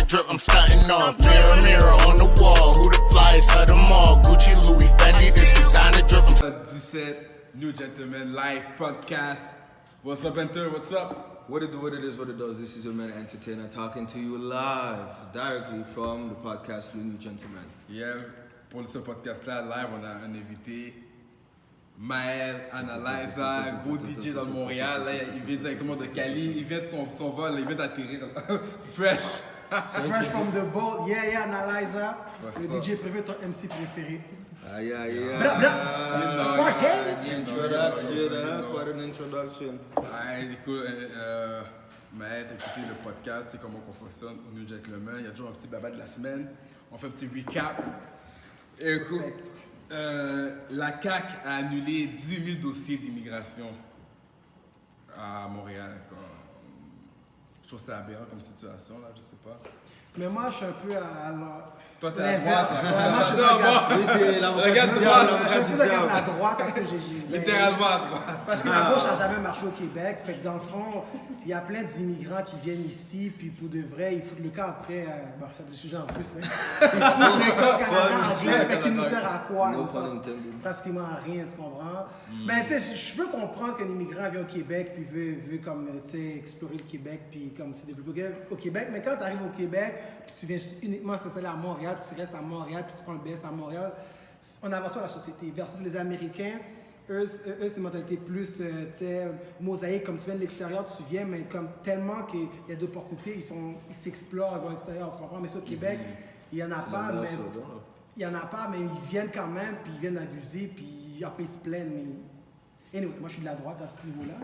drip, I'm stunting off. Mirror, mirror on the wall. Who the flyest of them all? Gucci, Louis, Fendi, this designer drip. 17 New Gentlemen Live Podcast. What's up, Enter? What's up? What it do, what it is, what it does. This is your man Entertainer talking to you live, directly from the podcast Le New Gentleman. Yeah, pour ce podcast-là, live, on a un invité, Maël, Analyza, gros DJ dans Montréal. Là, il vient directement de Cali. Il vient de son vol, il vient d'atterrir. Fresh. Fresh from the boat. Yeah, Analyza. What's Le up? DJ préféré, ton MC préféré. Aïe, aïe, aïe. Bra, bra. Party. Quite an introduction. Ouais, écoute, Maël, t'as écouté le podcast, tu sais comment on fonctionne au New Gentlemen. Il y a toujours un petit baba de la semaine. On fait un petit recap. Écoute, la CAQ a annulé 10 000 dossiers d'immigration à Montréal. Je trouve ça aberrant comme situation, là, je sais pas. Mais moi, je suis un peu à Toi, t'es à droite. Moi, je suis Non, pas Oui, c'est l'avocat Regarde du droit, diable, je suis l'avocat du plus à diable. la droite à cause j'ai. littéralement à droite. Parce que la gauche n'a jamais marché au Québec. Fait que dans le fond, il y a plein d'immigrants qui viennent ici, puis pour de vrai, ils foutent le camp après. Bon, c'est des sujets en plus, hein. Ils foutent le camp au Canada anglais, fait qu'ils nous sert à quoi? No nous pun sert intended. pratiquement à rien, tu comprends? Mais tu sais, je peux comprendre qu'un immigrant vient au Québec, puis veut comme, tu sais, explorer le Québec, puis comme se développer au Québec. Mais quand tu arrives au Québec, puis tu viens uniquement s'installer à Montréal, puis tu restes à Montréal, puis tu prends le BS à Montréal, on n'avance pas la société. Versus les Américains, eux c'est une mentalité plus, tu sais, mosaïque, comme tu viens de l'extérieur, tu viens, mais comme tellement qu'il y a d'opportunités, ils s'explorent, ils vont à l'extérieur, tu comprends? Mais ça, au Québec, il n'y en a pas, mais il y en a pas, mais ils viennent quand même, puis ils viennent abuser, puis après ils se plaignent. Mais anyway, moi je suis de la droite à ce niveau-là.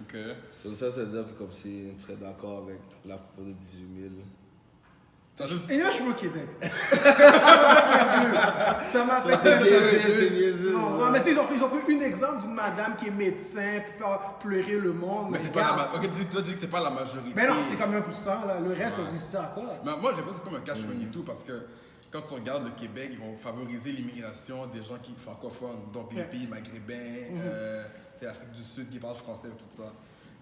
Ok. So, ça veut dire que comme si tu serais d'accord avec la coupe de 18 000. Et moi je suis au Québec. Ça m'a fait C'est plus. mieux, c'est mieux. Non, mais ils ont pris un exemple d'une madame qui est médecin, puis faire pleurer le monde. Mais c'est pas regarde. la majorité. Ok, toi, tu dis que c'est pas la majorité. Mais non, c'est comme 1%, là. Le reste, Ouais. on dit ça à quoi? Mais moi, j'ai l'impression que c'est comme un catch-22 parce que quand tu regardes le Québec, ils vont favoriser l'immigration des gens qui sont francophones, donc les Ouais. pays maghrébins, tu sais, Afrique du Sud qui parlent français et tout ça.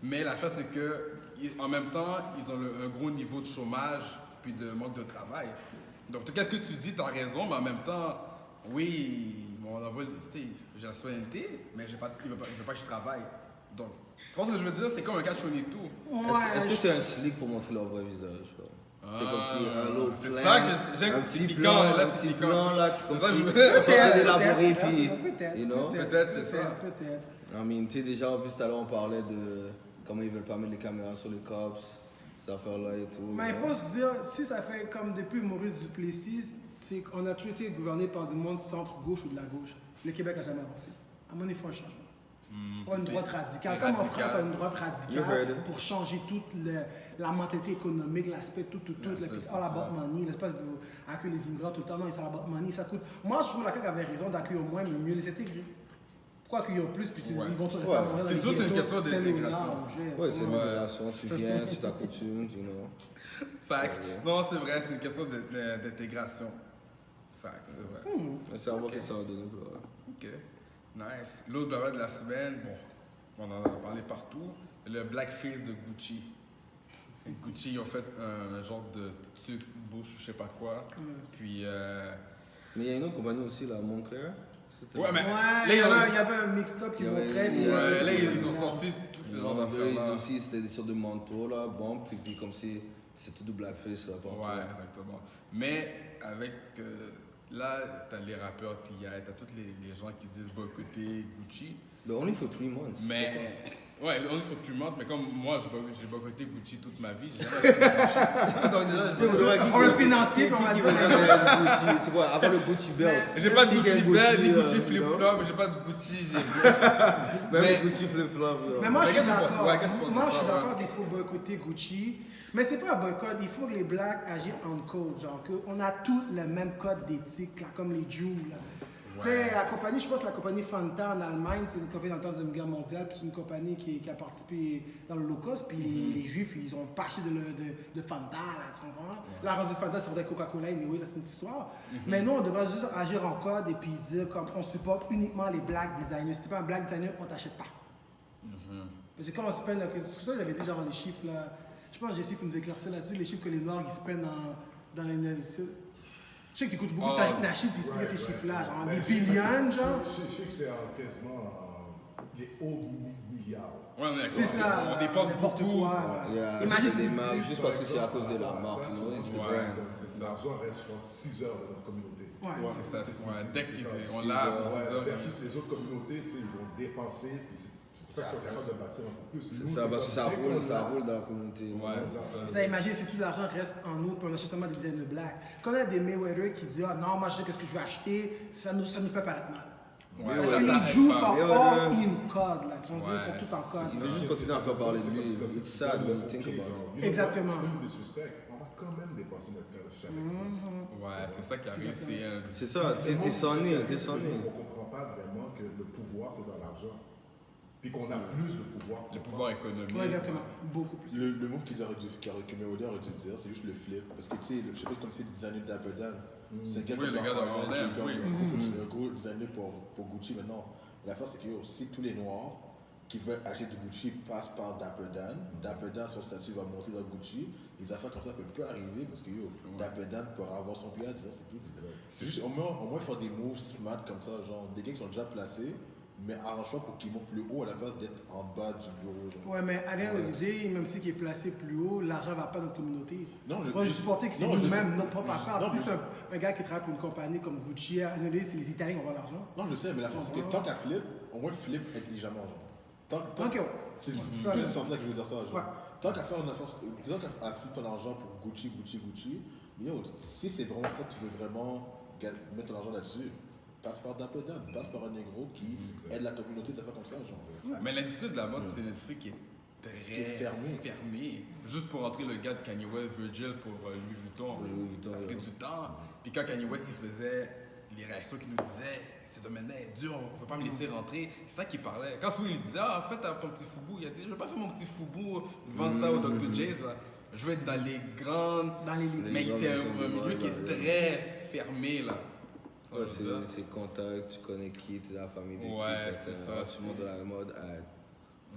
Mais l'affaire, c'est que en même temps, ils ont un gros niveau de chômage puis de manque de travail. Donc, qu'est-ce que tu dis? Tu as raison, mais en même temps, oui, on envoie, tu sais, j'ai la citoyenneté, mais il ne veut pas que je travaille. Donc, tu vois ce que je veux dire? C'est comme un catch-22. Est-ce que c'est un slick pour montrer leur vrai visage? Quoi? C'est comme si un lot c'est plein, ça que j'ai un un petit petit plan, piquant, là, un petit piquant. plan là, qui comme Ça, si je- on sortait d'élaborer, puis, Peut-être. you know? Peut-être, c'est ça. Peut-être. I mean, tu sais, déjà, en plus, tout à l'heure, on parlait de comment ils veulent pas mettre les caméras sur les cops, cette affaire-là et tout. Mais il faut se dire, si ça fait comme depuis Maurice Duplessis, c'est qu'on a toujours été gouverné par du monde centre-gauche ou de la gauche. Le Québec n'a jamais avancé. À mon avis, il faut un changement. Pas une droite radicale. Comme en radical. France, on a une droite You heard radicale it. pour changer toute la mentalité économique, l'aspect tout, L'aspect, puis c'est all about ça. money, l'espace de accueillir les immigrants tout le temps, non, c'est all about money, ça coûte. Moi, je trouve que la CAQ avait raison d'accueillir au moins, mais mieux les intégrer. Pourquoi accueillir plus, puis Ouais. ils vont rester Ouais. à Montréal dans C'est les sûr, c'est une ghettos, question Saint-Léonard, d'intégration. Ouais, c'est une Ouais. intégration, tu viens, tu t'accoutumes, you know. Facts. Non, c'est vrai, c'est une question d'intégration. Facts, c'est vrai. Mais c'est à voir Ok. que ça va donner. Quoi. Ok, nice. L'autre blabla de la semaine, bon, on en a parlé partout, le blackface de Gucci. Et Gucci, ils ont fait un genre de tuque, bouche, je sais pas quoi. Puis, Mais il y a une autre compagnie aussi, là, Montclair. C'était- ouais, mais Ouais, là, il y ils ont- avait un mix-up qui Il y avait- montrait. puis il y avait- ouais, là, ils ouais. ont sorti tous ces genres Non, eux, ils d'affaires-là. aussi, c'était des sortes de manteaux, là, bon, puis comme si c'était tout du blackface, là, partout. Ouais, exactement. Mais avec. Là, t'as les rappeurs T.I., t'as tous les gens qui disent boycotter Gucci. But only for 3 months. Mais. Ouais, on faut que tu montes, mais comme moi, j'ai boycotté Gucci toute ma vie, j'ai jamais acheté Gucci. Donc, déjà, Pour le financier, puis on va Qui dire. veut faire le Gucci? C'est quoi? Avant le Gucci belt. j'ai pas de Qui Gucci gagne belt, ni you Gucci know? flip-flop, j'ai pas de Gucci, j'ai. Même Mais- le Gucci flip-flop. là. Mais moi, je suis qu'est-ce que tu penses? d'accord. Ouais, qu'est-ce que tu penses de Moi, je ça, suis ouais? d'accord qu'il faut boycotter Gucci. Mais c'est pas un boycott. Il faut que les Blacks agissent en code. Genre, on a tous le même code d'éthique, là, comme les Jews. Là. Tu sais, la compagnie, je pense que la compagnie Fanta en Allemagne, c'est une compagnie dans le temps de la Deuxième Guerre mondiale, puis c'est une compagnie qui a participé dans l'Holocauste, puis les Juifs, ils ont pas acheté de Fanta, là, tu comprends? La rendu Fanta, c'est vrai Coca-Cola, anyway, là, c'est une autre histoire. Mais nous, on devrait juste agir en code et puis dire comme on supporte uniquement les black designers. Si t'es pas un black designer, on t'achète pas. Parce que quand on se peine, c'est ça que j'avais dit, genre les chiffres, là. Je pense que Jessie peut nous éclaircir là-dessus, les chiffres que les Noirs ils se prennent dans les. Je sais que tu écoutes beaucoup de Tariq Nasheed puis ils se prennent ces chiffres-là, genre des billions, genre. Je sais que c'est quasiment des hauts milliards. Ouais, on est C'est ça. On dépense n'importe beaucoup. quoi. Yeah, Imagine c'est si des tu- marques, juste parce que c'est à cause de leur marque. Ça, you know, it's the ouais. brand. C'est ça. L'argent reste, je pense, 6 heures de notre communauté. Ouais. C'est ça, ouais. Dès qu'ils ça. on l'a, Ouais, c'est ça. versus les autres communautés, tu sais, ils vont dépenser, puis c'est pour ça qu'ils sont capables de bâtir un peu plus. C'est Nous, ça, parce que ça comme dès qu'on a- roule dans la communauté. Ouais, c'est ça. Ça, imagine si tout l'argent reste en nous, puis on achète seulement des dizaines de black. Quand on a des Mayweather qui disent ah non, moi je sais qu'est-ce que je vais acheter, ça nous fait paraître mal. Ouais, Parce ça que les s'arrête Jews pas. sont Mayweather. all in code, là. Tu vois, Ouais. ils sont tout en code. Il veut juste continuer à faire parler de lui. It's sad when you think about it. Exactement. C'est des suspects. On va quand même dépenser notre cœur chaque fois. Ouais, c'est ça qui arrive. C'est ça, t'es sonné, t'es sonné. On ne comprend pas vraiment que le pouvoir, c'est dans l'argent. Puis qu'on a plus de pouvoir. Le pouvoir économique. Ouais, exactement. Beaucoup plus. Le move que Mayweather aurait dû dire, c'est juste le flip. Parce que tu sais, je sais pas comme c'est le designer d'Apple Dan. C'est un gars Oui, comme le gars de Harlem qui est Harlem, comme oui. c'est un gros designer pour Gucci. Maintenant, l'affaire c'est que yo, si tous les Noirs qui veulent acheter du Gucci passent par Dapper Dan, son statut va monter dans Gucci. Des affaires comme ça peuvent arriver parce que yo, Dapper Dan pourra avoir son pied à dire, c'est tout. C'est juste au moins faire des moves smart comme ça, genre des gars qui sont déjà placés, mais arrange-toi pour qu'ils montent plus haut à la place d'être en bas du bureau. Genre. Ouais, mais à l'heure d'idée, même si qui est placé plus haut, l'argent ne va pas dans notre communauté. Non, On va juste supporter que c'est non, je nous-mêmes, sais. notre propre affaire. Non, Si mais- c'est un gars qui travaille pour une compagnie comme Gucci, à l'heure d'idée, c'est les Italiens qui vont avoir l'argent. Non, je sais, mais la force c'est que tant qu'à flip, au moins flip intelligemment. Genre. Tant Ok, ouais. C'est Ouais, plus je vois ce sens-là que je veux dire ça. Genre. Ouais. Tant qu'à faire une affaire, tant qu'à flip ton argent pour Gucci, mais yo, si c'est vraiment ça que tu veux vraiment mettre ton argent là-dessus, passe par Dapper Dan, passe par un négro qui aide la communauté de faire comme ça. Genre. Mais l'industrie de la mode, c'est une industrie qui est Qui est très fermée. Juste pour entrer le gars de Kanye West, Virgil, pour Louis Vuitton, Louis Vuitton, ça a pris ouais. du temps. Puis quand Kanye West il faisait les réactions qu'il nous disait, ce domaine-là est dur, on ne peut pas me laisser rentrer. C'est ça qu'il parlait. Quand Sweet lui disait, ah, fais ton petit foubou, il a dit, je ne vais pas faire mon petit foubou, vendre ça au Dr. J's. Là. Je veux être dans les grandes. Dans les ligues. Mais grandes c'est maisons un de milieu mode, qui est là. très fermé. Là. Ça, Toi, je veux dire. c'est contact, tu connais qui, t'es la famille de Ouais, qui, c'est ça, Tu montes dans la mode,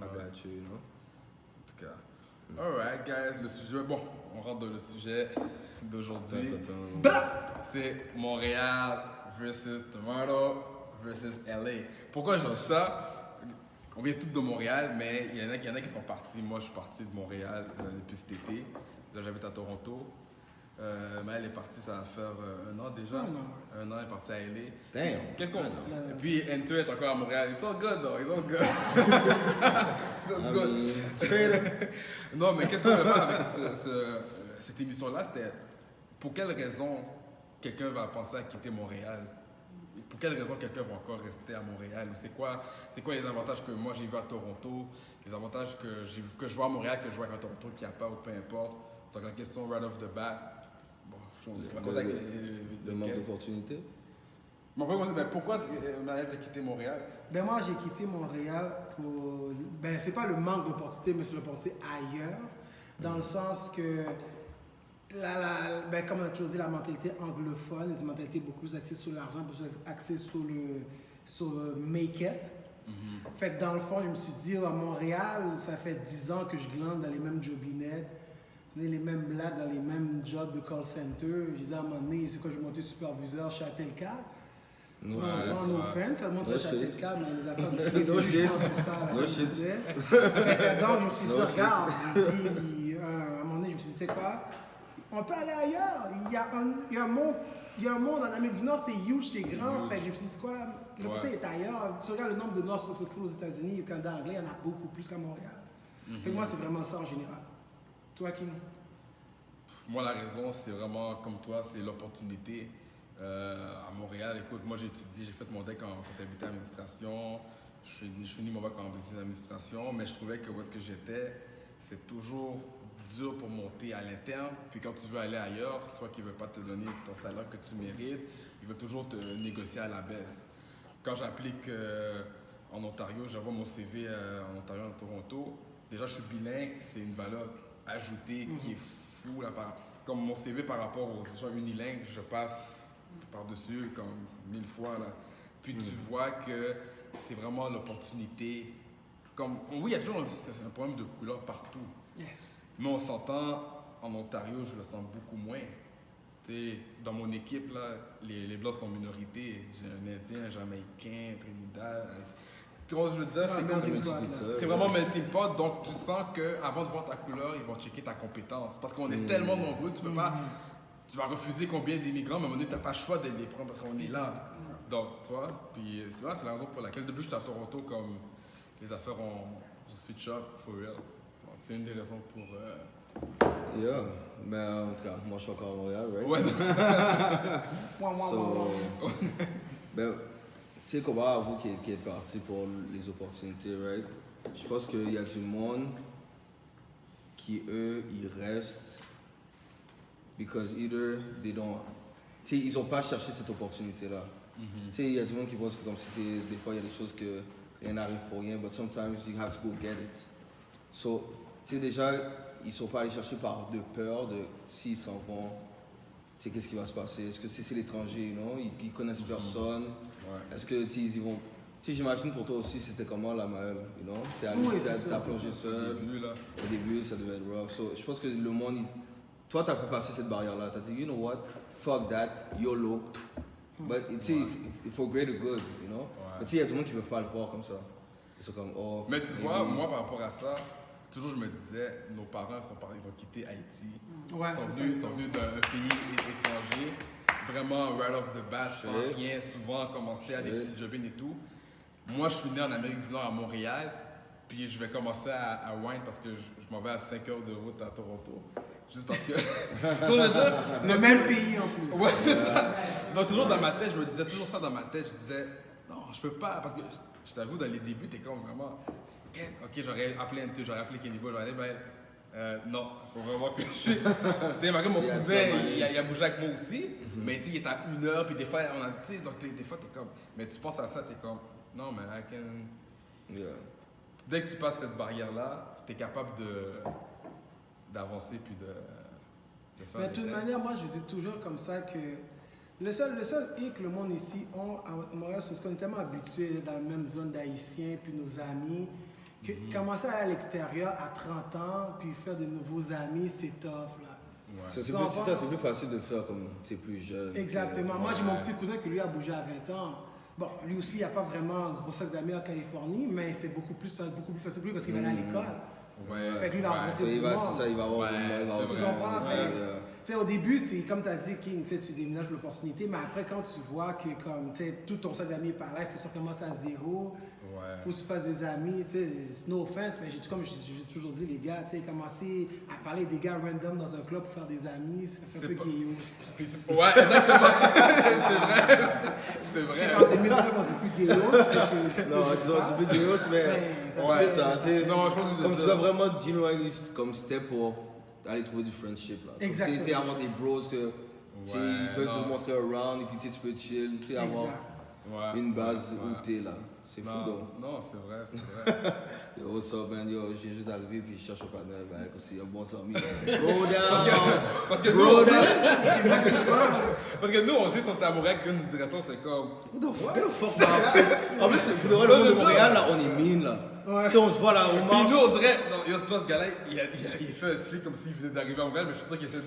I got you, you know? En tout cas. Alright, guys, le sujet. Bon, on rentre dans le sujet d'aujourd'hui. C'est Montréal versus Toronto versus LA. Pourquoi je dis ça? On vient tous de Montréal, mais il y en a qui sont partis. Moi, je suis parti de Montréal depuis cet été. Là, j'habite à Toronto. Mais elle est partie, ça va faire un an déjà. Un an, elle est partie à LA. Damn. Qu'est-ce qu'on. Ah, Et puis, Enter est encore à Montréal. It's all good, though. It's all good. It's all good. Non, mais qu'est-ce qu'on va faire avec cette émission-là? C'était pour quelle raison quelqu'un va penser à quitter Montréal? Pour quelle raison quelqu'un va encore rester à Montréal? Ou c'est quoi les avantages que moi j'ai vu à Toronto? Les avantages que je vois à Montréal, que je vois à Toronto, qu'il n'y a pas ou peu importe. Donc la question right off the bat. Bon, je vais commencer avec Le manque d'opportunités? Bon, pourquoi Maël t'a quitté Montréal? Ben moi, j'ai quitté Montréal pour... Ben, c'est pas le manque d'opportunités, mais c'est l'opportunité ailleurs. Dans le sens que, ben, comme on a toujours dit, la mentalité anglophone, c'est une mentalité beaucoup plus axée sur l'argent, beaucoup plus axée sur le make it. Fait que dans le fond, je me suis dit, à Montréal, ça fait 10 ans que je glande dans les mêmes jobinettes, les mêmes blagues, dans les mêmes jobs de call center. Je disais à un moment donné, c'est quoi, je vais monter superviseur chez Atelka. No No offense, ça montre No chez shit. Atelka, mais les affaires de slavery, No je shit. pense que ça. No je shit. disais. Fait que donc, je me suis dit, No shit. regarde, je me dis, à un moment donné, je me suis dit, c'est quoi? On peut aller ailleurs. Il y a un monde en Amérique du Nord, c'est huge, c'est grand. Fait que je me suis dit, c'est quoi? Le français est ailleurs. Tu regardes le nombre de Noirs successful aux États-Unis, au Canada anglais, il y en a beaucoup plus qu'à Montréal. Fait que moi, c'est vraiment ça en général. Toi, King? Moi, la raison, c'est vraiment comme toi, c'est l'opportunité. À Montréal, écoute, moi j'ai fait mon deck en comptabilité et administration. Je finis mon bac en business administration, mais je trouvais que où est-ce que j'étais, c'est toujours dur pour monter à l'interne. Puis quand tu veux aller ailleurs, soit qu'ils ne veulent pas te donner ton salaire que tu mérites, ils veulent toujours te négocier à la baisse. Quand j'applique en Ontario, j'envoie mon CV en Ontario, à Toronto. Déjà, je suis bilingue, c'est une valeur ajoutée qui est fou. Là, comme mon CV par rapport aux gens unilingues, je passe par-dessus comme 1000 fois. Là. Puis tu vois que c'est vraiment l'opportunité. Comme, oui, il y a toujours un problème de couleur partout. Mais on s'entend, en Ontario, je le sens beaucoup moins. T'sais, dans mon équipe, là, les Blancs sont minorité. J'ai un Indien, un Jamaïcain, Trinidad. Tu vois, je veux dire, c'est vraiment melting pot. Donc, tu sens qu'avant de voir ta couleur, ils vont checker ta compétence. Parce qu'on est tellement nombreux, tu peux pas... Tu vas refuser combien d'immigrants, mais à un moment donné, tu n'as pas le choix de les prendre parce qu'on est là. Donc, tu vois, puis c'est vrai, c'est la raison pour laquelle, depuis que j'étais à Toronto, comme les affaires ont switch up, for real. Donc, c'est une des raisons pour... Yeah, mais en tout cas, moi je suis encore à Montréal, right? Ouais, So, ben, tu sais, comment à vous qui êtes parti pour les opportunités, right? Je pense qu'il y a du monde qui, eux, ils restent because either they don't... Tu sais, ils n'ont pas cherché cette opportunité-là. Tu sais, il y a du monde qui pense que comme c'était... Des fois, il y a des choses que rien n'arrive pour rien, but sometimes you have to go get it. So, tu sais, déjà, ils ne sont pas allés chercher par de peur de s'ils s'en vont, tu sais, qu'est-ce qui va se passer? Est-ce que c'est l'étranger, non? Ils connaissent personne. Ouais. Est-ce que ils vont... Tu sais, j'imagine pour toi aussi, c'était comment la Maëlle, you know? T'as plongé seul. Au début, ça devait être rough. So, je pense que le monde, toi, t'as pu passer cette barrière-là. T'as dit, you know what? Fuck that, YOLO. But, tu sais, il faut greater good, you know? Mais tu sais, il y a du monde qui ne peut pas le voir comme ça. Ils sont comme, oh... Mais tu vois, moi, par rapport à ça, toujours je me disais, nos parents ils ont quitté Haïti. Ouais, ils sont venus d'un pays étranger, vraiment right off the bat, sans rien, souvent commencer à des petits jobbing et tout. Moi, je suis né en Amérique du Nord, à Montréal, puis je vais commencer à wine parce que je m'en vais à 5 heures de route à Toronto. Juste parce que... Le même pays en plus. Ouais, c'est ça. Donc, toujours dans ma tête, je me disais toujours ça dans ma tête. Je disais, non, je peux pas, parce que je t'avoue, dans les débuts, t'es comme vraiment... Ok, j'aurais appelé NT, j'aurais appelé Kenny Boy, j'aurais dit, non, il faut vraiment que je... Tu sais, malgré mon cousin, il a bougé avec moi aussi, mais tu sais, il est à 1 heure, puis des fois, on a... Tu sais, donc des fois, t'es comme... Mais tu penses à ça, t'es comme, non, mais I can... Yeah. Dès que tu passes cette barrière-là, t'es capable d'avancer, puis de faire... Mais de toute manière, moi, je dis toujours comme ça que... Le seul hic que le monde ici ont à Montréal, c'est parce qu'on est tellement habitués dans la même zone d'Haïtiens, puis nos amis, que commencer à aller à l'extérieur à 30 ans, puis faire de nouveaux amis, c'est tough, là. Ouais. C'est plus facile de le faire comme tu es plus jeune. Exactement. Moi, j'ai mon petit cousin qui lui a bougé à 20 ans. Bon, lui aussi, il n'y a pas vraiment un gros sac d'amis en Californie, mais c'est beaucoup plus facile pour lui parce qu'il va aller à l'école. Ouais. Fait que lui, il va rencontrer du monde. C'est ça, il va avoir... Tu comprends? Tu sais, au début, c'est comme tu as dit, King, tu déménages pour l'opportunité, mais après, quand tu vois que comme, tout ton sac d'amis est par là, il faut que tu commences à zéro, il faut que tu fasses des amis, tu sais, no offense, mais comme j'ai toujours dit, les gars, tu sais, commencer à parler des gars random dans un club pour faire des amis, ça fait un peu gayos. Ouais, exactement. C'est vrai. Je sais qu'en 2005, on dit plus gayos. Non, c'est plus gayos, mais c'est ça. Comme tu dois vraiment genuinely comme c'était pour aller trouver du friendship là. Exactement. Tu sais, avoir des bros que ils peuvent te montrer around et puis tu peux chill, tu sais, avoir une base où t'es là. C'est fou donc. Non, c'est vrai. Yo, what's up man? Yo, j'ai juste arrivé puis je cherche un partenaire, comme c'est un bon ami. Bro down! Parce que nous, on sait qu'on est à Montréal, qu'une direction, c'est comme... What the fuck, man? En plus, pour le monde de Montréal, là, on est mine là. Tu sais, on se voit là, on marche. Puis nous, on dirait, non, toi, ce gars-là, il fait un slip comme s'il venait d'arriver à Montréal, mais je suis sûr qu'il essaie de...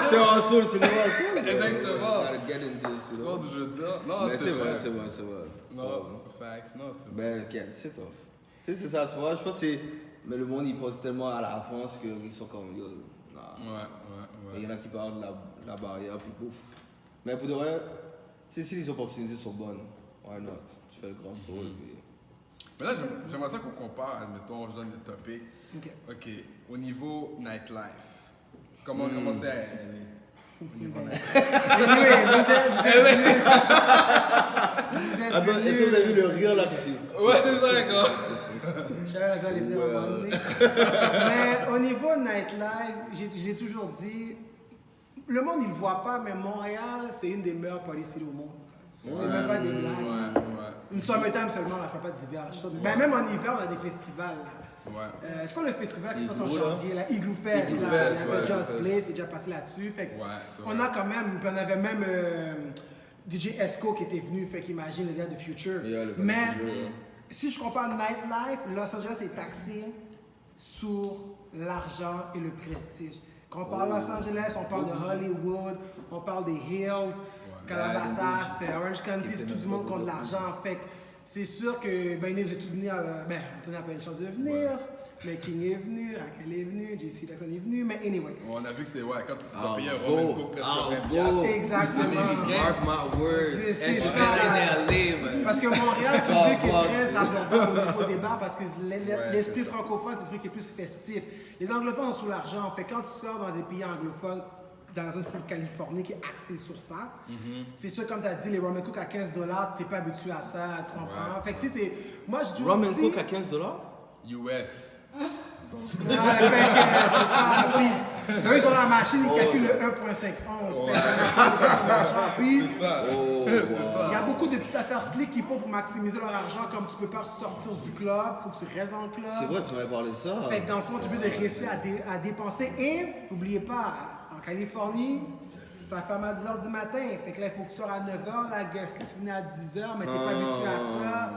C'est un soul, c'est un soul. Exactement. Gotta get in this, you know. Je veux dire. Non, Mais c'est vrai. c'est vrai. Non, facts, non, c'est vrai. Ben, ok, c'est tough. Tu sais, c'est ça, tu vois, je pense que c'est... Mais le monde, il pose tellement à l'avance qu'ils sont comme, yo, nah. Ouais. Il y en a qui parlent de la barrière, puis pouf. Mais pour de vrai, tu sais, si les opportunités sont bonnes, why not? Tu fais le grand saut, puis... Mais là, j'aimerais ça qu'on compare, admettons, je donne le topic. Ok, au niveau nightlife, comment c'est à aller? Au niveau nightlife. Attends, est-ce que vous avez vu le rire là ici? Ouais, c'est ça, d'accord. Je savais que j'allais venir à un moment donné. Mais au niveau nightlife, je l'ai toujours dit, le monde il ne le voit pas, mais Montréal, c'est une des meilleures parties cities au monde. C'est même pas des blagues. Une summertime seulement, on ne fait pas d'hiver. Ben, même en hiver, on a des festivals. C'est quoi le festival qui se passe en janvier? Là? Igloo Fest, il y avait Just Blaze qui est déjà passé là-dessus. On a quand même, on avait même DJ Esco qui était venu, fait qu'imagine le gars de Future. Mais si je compare nightlife, Los Angeles est taxé sur l'argent et le prestige. Quand on parle de Los Angeles, on parle de Hollywood, on parle des Hills, Calabasas, Orange County, c'est tout du monde qui a de l'argent. Fait que c'est sûr que ben, vous êtes tous venus, Anthony n'a pas eu la chance de venir, mais King est venu, Raquel est venu, JC Jackson est venu, mais anyway. On a vu que c'est, quand tu dois payer un Roman Coke go. Exactement. Mark my word. C'est ça. Parce que Montréal, c'est une ville qui est très abordable au niveau des bars parce que l'esprit francophone, c'est l'esprit qui est plus festif. Les anglophones ont sous l'argent. Fait quand tu sors dans des pays anglophones, dans la zone de Californie qui est axée sur ça, c'est sûr, comme tu as dit, les Roman Cook à $15, t'es pas habitué à ça, tu comprends? Fait que si t'es. Moi, je dis Roman aussi. Cook à $15? US. C'est ça, please. Eux, ils ont la machine, ils calculent le 1.51. Puis, il y a beaucoup de petites affaires slick qu'il faut pour maximiser leur argent, comme tu peux pas sortir du club, il faut que tu restes dans le club. C'est vrai, tu m'avais parlé de ça. Fait que dans le fond, tu veux de rester à dépenser. Et, n'oubliez pas, en Californie, ça ferme à 10h du matin. Fait que là, il faut que tu sois à 9h, la guest finit à 10h, mais t'es pas habitué à ça.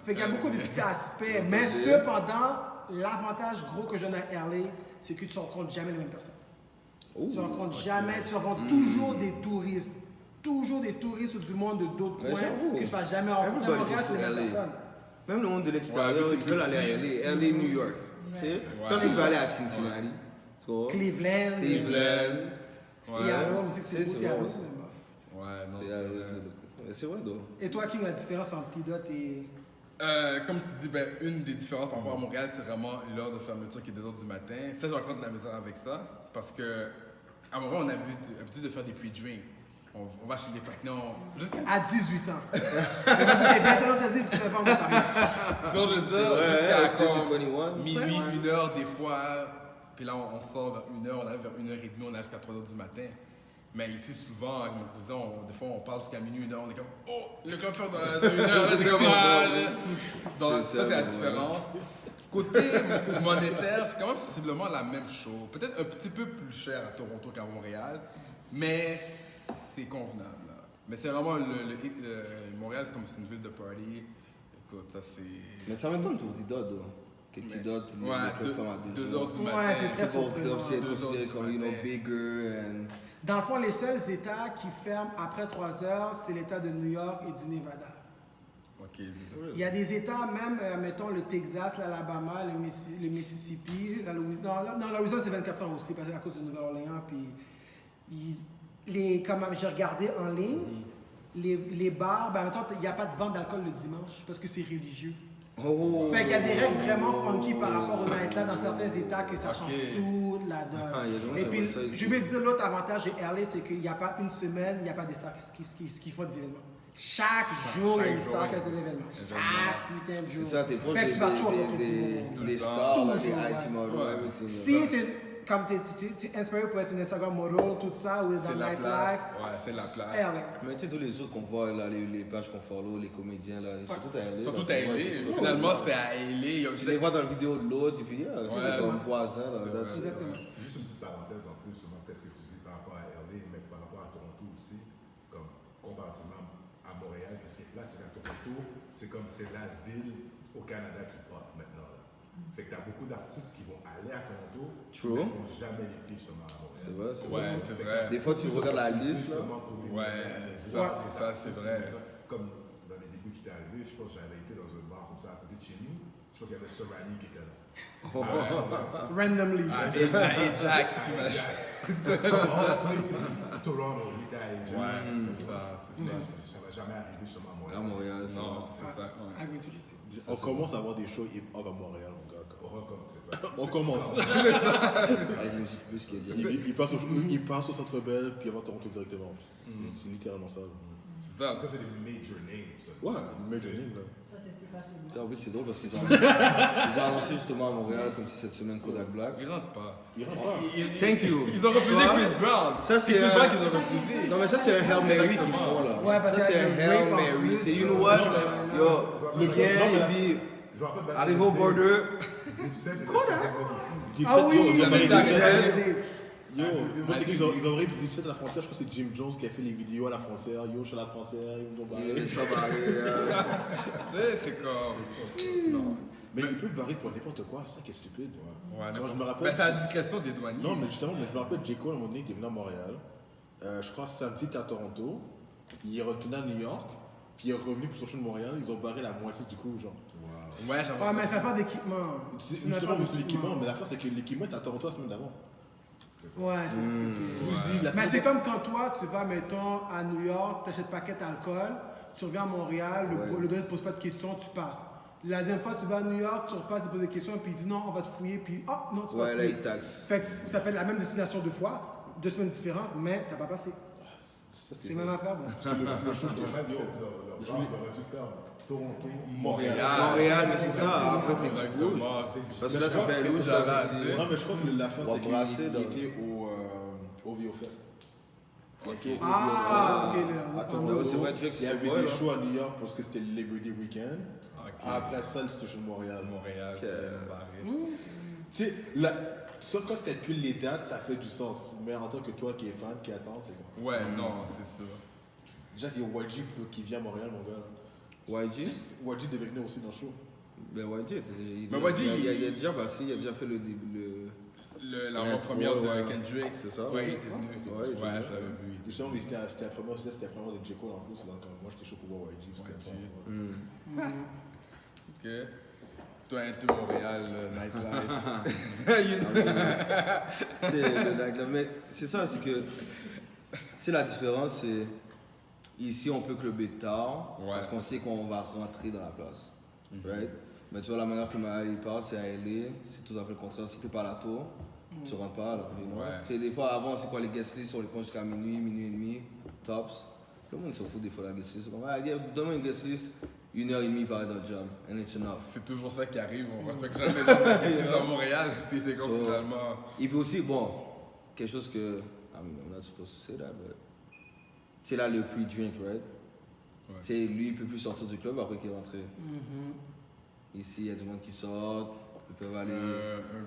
Fait qu'il y a beaucoup de petits aspects. Mais cependant, l'avantage gros que j'en ai à LA, c'est que tu ne rencontres jamais les mêmes personnes. Tu ne rencontres jamais, tu rencontres toujours des touristes. Toujours des touristes du monde de d'autres coins que tu ne vas jamais rencontrer à Montréal, c'est les mêmes personnes. Même le monde de l'extérieur, ils veulent aller à LA. LA, New York. Tu sais, personne ne veut aller à Cincinnati. Cleveland. Seattle, on sait que c'est beau, Seattle. C'est vrai, donc. Et toi, King, la différence entre T-Dot et... Comme tu dis, une des différences par rapport à Montréal, c'est vraiment l'heure de fermeture qui est 2h du matin. Ça, j'ai encore de la misère avec ça, parce que à Montréal, on a l'habitude de faire des pre-drinks. On va chez les Paquenons jusqu'à... À 18 ans. Mais vas-y, c'est 21 ans, t'as dit, 19 ans, t'as donc, je veux dire, jusqu'à comme minuit, 1h des fois. Puis là, on sort vers 1h, on arrive vers 1h30, on arrive jusqu'à 3h du matin. Mais ici, souvent, avec mon cousin, des fois, on parle jusqu'à minuit, 1h, on est comme « Oh, le club ferme dans 1h, là, t'es comme Donc, ça, c'est la différence. Côté monétaire, c'est quand même sensiblement la même chose. Peut-être un petit peu plus cher à Toronto qu'à Montréal, mais c'est convenable. Là. Mais c'est vraiment Montréal, c'est comme c'est une ville de party. Écoute, ça, c'est... Mais ça m'étonne pour T-Dot, que T-Dot, le club ferme à 2h du matin. Ouais, c'est très surprenant. C'est considéré comme, bigger and... Dans le fond, les seuls États qui ferment après 3 heures, c'est l'État de New York et du Nevada. OK. Il y a des États, même, mettons, le Texas, l'Alabama, le Mississippi, la Louisiane. Non, la Louisiane, c'est 24 heures aussi, parce que à cause de Nouvelle-Orléans. Puis, comme j'ai regardé en ligne, les bars, ben, maintenant, il n'y a pas de vente d'alcool le dimanche, parce que c'est religieux. Fait qu'il y a des règles vraiment funky par rapport au nightlife dans certains États que ça change toute la donne. Et puis, je vais dire l'autre avantage de LA, c'est qu'il n'y a pas une semaine, il n'y a pas des stars qui font des événements. Chaque jour, il y a une star qui a des événements. Chaque putain de jour. C'est ça, t'es proche fait que tu vas toujours rencontrer des stars, des toujours, IT models, si comme tu es inspiré pour être une Instagram model, tout ça, ou dans le nightlife, c'est la place. LA. Mais tu sais, tous les autres qu'on voit, là, les pages qu'on follow, les comédiens, là, ils sont tous à LA. Surtout à LA. Finalement, c'est à LA. Tu les vois dans la vidéo de l'autre, et puis, c'est ton voisin, là. Exactement. Juste une petite parenthèse en plus, sur qu'est-ce que tu dis par rapport à LA, mais par rapport à Toronto aussi, comme comparativement à Montréal, qu'est-ce qui est là, c'est qu'à Toronto, c'est comme c'est la ville au Canada qui porte maintenant. Là. Fait que t'as beaucoup d'artistes qui vont aller à Toronto, True. mais qui vont jamais les pieds justement à Montréal. C'est vrai, c'est Ouais, vrai. c'est vrai. Des fois, tu regardes la liste, là. C'est vrai. Comme dans les débuts que j'étais arrivé, je pense que j'avais été dans un bar comme ça à côté de chez nous. Je pense qu'il y avait Sorani qui était là. Randomly. Ajax, Toronto, il était à Ajax. Ouais, c'est ça. Ça va jamais arriver justement à À Montréal. Montréal, Non, c'est ça. On commence à avoir des shows hip-hop à Montréal, mon gars. C'est ça. On commence. Plus qu'il y a Il passe au Centre Bell, puis il va à Toronto directement. C'est littéralement ça. Ça, c'est des major names. Ça. Ouais, major name, là. En plus, c'est drôle parce qu'ils ont annoncé justement à Montréal, comme si cette semaine Kodak Black. Ils rentrent pas. Thank you. Ils ont refusé Chris Brown. Ça, c'est Chris un... Brown qu'ils ont refusé. Non, mais ça, c'est un Hail Mary qu'ils font là. Ouais, parce ça, qu'il y c'est a un du Hail rape en Mary. plus. C'est, you know what? Yo, le bien, et puis, Je me rappelle arrivé au border. Ah oui, Ils ont Dipset. marié Yo, moi c'est qu'ils ont repris Dipset à la française, je crois que c'est Jim Jones qui a fait les vidéos à la française, yo, je suis à la française, ils nous ont barré. Ils sont barrés. Tu sais, c'est comme. Non. Mais il peut barrer pour n'importe quoi, ça qui est stupide. Ouais, Quand je me mais rappelle. c'est à la discrétion des douaniers. Non, mais justement, je me rappelle, J. Cole, à un moment donné, il était venu à Montréal. Je crois samedi, il était à Toronto. Puis il est retourné à New York. Puis il est revenu pour son show de Montréal. Ils ont barré la moitié du coup, genre. Ouais, j'avoue. Ouais, mais ça n'a pas d'équipement. C'est Ça n'a justement pas c'est l'équipement, mais l'affaire c'est que l'équipement est à Toronto la semaine d'avant. Ouais, c'est stupide. La Mais semaine c'est comme quand toi, tu vas, mettons, à New York, tu achètes paquet d'alcool, tu reviens à Montréal, le gars ne te pose pas de questions, tu passes. La deuxième fois, tu vas à New York, tu repasses, il pose des questions, puis il dit non, on va te fouiller, puis oh non, tu passes Ouais, là, plus. il taxe. Fait que ça fait la même destination 2 fois, 2 semaines différentes, mais t'as pas passé. C'est même affaire, bon. le show Ils ont mal de fait leur bar, ils auraient dû faire Toronto, Montréal. Montréal, mais c'est ça, après, t'es Exactement. cool. Parce que là, ça fait louche, J'avais là, à aussi. dire. Non, mais je crois que l'affaire On va c'est brasser qu'il dans- était au VO Fest. Ah, ok, À Ah, Toronto, c'est vrai, Drake, il y avait c'est vrai, des là. shows à New York parce que c'était le Labor Day Weekend. Ok. Après ça, c'était show de Montréal. Montréal, Ok. barré. Tu sais, sauf quand tu calcules les dates, ça fait du sens. Mais en tant que toi qui es fan, qui attend, c'est quoi? Ouais, non, c'est ça. Déjà qu'il y a YG qui vient à Montréal, mon gars. Là. YG? YG devait venir aussi dans le show. Ben YG, il Mais YG, il a déjà passé, il a déjà fait le La l'intro, première de ouais. Kendrick. C'est ça? Ouais, il était venu. Ouais, Ouais, j'ai vu. je l'avais vu. Justement, mais c'était la première de J. Cole en plus. Donc, moi, j'étais chaud pour voir YG. C'était la première fois. Ok. Toi, un peu Montréal, nightlife. You know? C'est le nightlife. Mais c'est ça, c'est que. C'est la différence, c'est. Ici, on peut clubber tard, Ouais, parce qu'on sait qu'on va rentrer dans la place. Right? Mais tu vois, la manière que Maël parle, c'est à LA, c'est tout à fait le contraire. Si t'es pas à la tour, tu rentres pas là. You know? Ouais. Tu sais, des fois, avant, c'est quoi les guest lists, on les prend jusqu'à minuit, minuit et demi, tops. Le monde s'en fout des fois de la guest list. C'est comme, ah, donne-moi une guest list, 1h30 par dans le job, and it's enough. C'est toujours ça qui arrive. On respecte jamais les à Montréal. Puis c'est comme So- finalement. Et puis aussi, bon, quelque chose que. I mean, I'm not supposed to say that, but. C'est là le pre-drink, right? Ouais. Tu sais, lui, il peut plus sortir du club après qu'il est rentré. Ici, il y a du monde qui sort, ils peuvent aller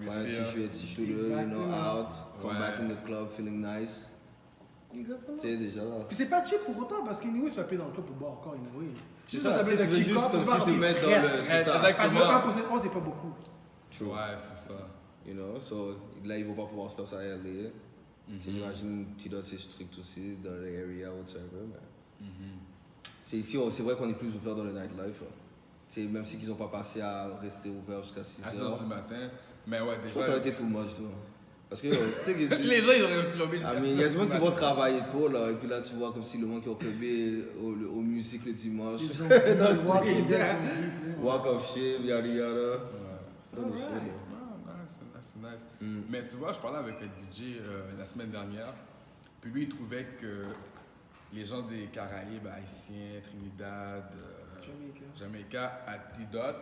prendre un t-shirt, you know, Exactement. out, come Ouais. back in the club feeling nice. Exactement. Tu sais, déjà là. Puis c'est pas cheap pour autant, parce qu'anyway, tu vas payer dans le club pour boire encore, anyway. C'est Juste ça, pour tu sais, t'appeler tu veux de juste kick-off, comme tu vas si tu rentrer mets dans frais. le. C'est ça. Exact. Parce que même pour 1, c'est pas beaucoup. True. Ouais, c'est ça. You know, so là, ils vont pas pouvoir se faire ça à LA. Tu sais, j'imagine T-Dot, c'est strict aussi dans l'area, whatever. Mais. Tu sais, ici, c'est vrai qu'on est plus ouvert dans le nightlife. Là. Tu sais, même si ils n'ont pas passé à rester ouvert jusqu'à 6 À 6 heures. h du matin. Mais ouais, Je pense que ça aurait déjà. été too much, toi. Parce que, tu sais, que Les gens, ils auraient clubé ah, jusqu'à mais il y a 6 du monde heures qui du vont matin. travailler tôt, là, et puis là, tu vois comme si le monde qui ont clubé au musique le dimanche. Ils ont Dans le pris Walking street, Dead, hein. ils ont pris, tu sais. Walk of shame, yada yada. Ouais. Fun aussi, là. Ah, nice, c'est nice. Mais tu vois, je parlais avec un DJ la semaine dernière, puis lui, il trouvait que les gens des Caraïbes, Haïtiens, Trinidad, Jamaica, à T-Dot,